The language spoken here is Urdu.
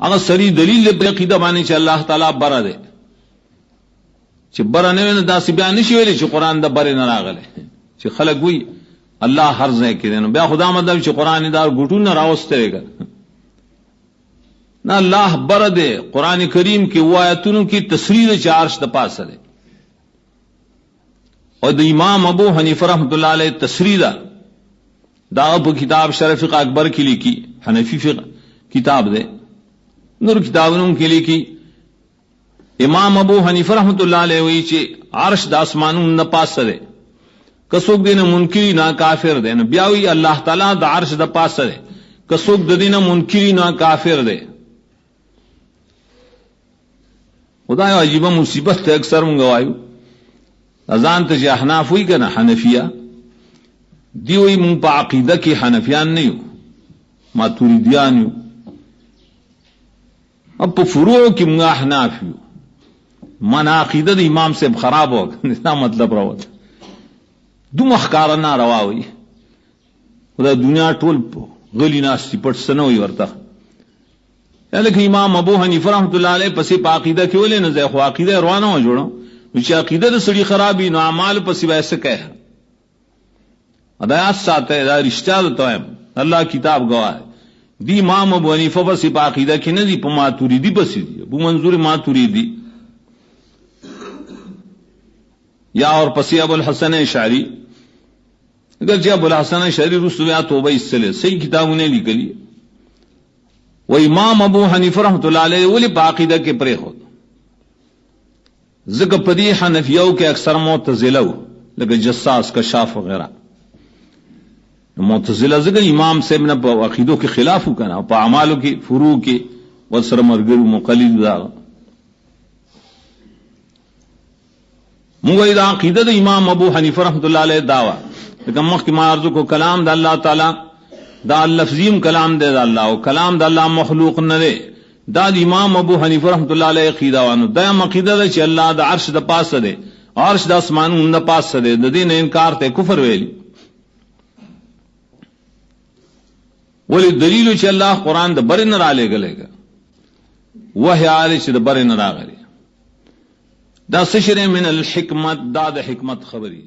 هغه سری دلیل په عقیده باندې چې الله تعالی بره ده، چې بره نه وي دا سی بیان نشي ویلي چې قران د بره نه راغله، چې خلک وي الله هر ځای کې دی، نو بیا خدا مطلب چې قران دا ګټونه راوسته وي نه، الله بره ده. قران کریم کې آیاتونو کې تصریح چې عرش د پاسه ده، اور د امام ابو حنیفه رحمۃ اللہ علیہ تصریح دا په کتاب شرف فقہ اکبر کې لیکي، حنفی فقہ کتاب ده، نور کتابونو کې لیکي امام ابو حنیفه رحمۃ اللہ علیہ وی چې عرش د اسمانونو نه پاسه ده، کڅوګ دینه منکری نه کافر ده، نو بیا وی الله تعالی د عرش د پاسه ده، کڅوګ د دینه منکری نه کافر ده. خدای عجیب مصیبت ته اکثر مونږ وایو اذان ته چې احناف وی کنه حنفیه دی وی مونږ په عقیده کې حنفیان نه یو، ماتوریدیان یو، اب په فروع کې مونږ احناف یو. من عقیده د امام صاحب خراب ہو دا مطلب راوت دو مخکار نه راوي خدا دنیا ټول غلی ناس پټ سنوي ورته، لکه امام ابو حنیفه رحمۃ اللہ علیہ پسې په عقیده کې ولې نه ځای خو عقیده روانه و جوړو، چې عقیده د سړي خرابي نو اعمال پسې وایسه کوي، ادایات ساته دا رښتیا ده. الله کتاب گواه دی امام ابو حنیفه پسې په عقیده کې نه دی، په ماتوریدی پسې دی، ابو منظور ماتوریدی یا اور پسې ابو الحسن اشعری، اگر چې ابو الحسن اشعری رسول یا توبه استله صحیح کتابونه لیکلي، و امام ابو حنیفه رحمۃ اللہ علیہ ولی په عقیده کې پرې خو ذکر پدی حنفیو کې اکثر معتزله لکه جساس کشاف وغیرہ، معتزله ذکر امام صاحب نے په عقیدو کې خلاف وکړه، په اعمالو کې فروع کې وسره مرګرو مقلد دا موږ دا عقیده د امام ابو حنیفه رحمۃ اللہ علیہ داوا لکه مخکې ما عرض کو کلام د الله تعالی دا لفظیم کلام دے دا اللہ، او کلام دا اللہ مخلوق نہ دے، دا امام ابو حنیفہ رحمۃ اللہ علیہ عقیدہ وانو دا عقیدہ دے چې اللہ دا عرش دا پاس دے، عرش دا اسمانون دا پاس دے، دا دین انکار تے کفر ویلی. ولی دلیلو چې اللہ قرآن دا بر نہ رالے گلے گا، وحی آلے چې دا بر نہ راغلے، دا سشر من الحکمت، دا دا حکمت خبری.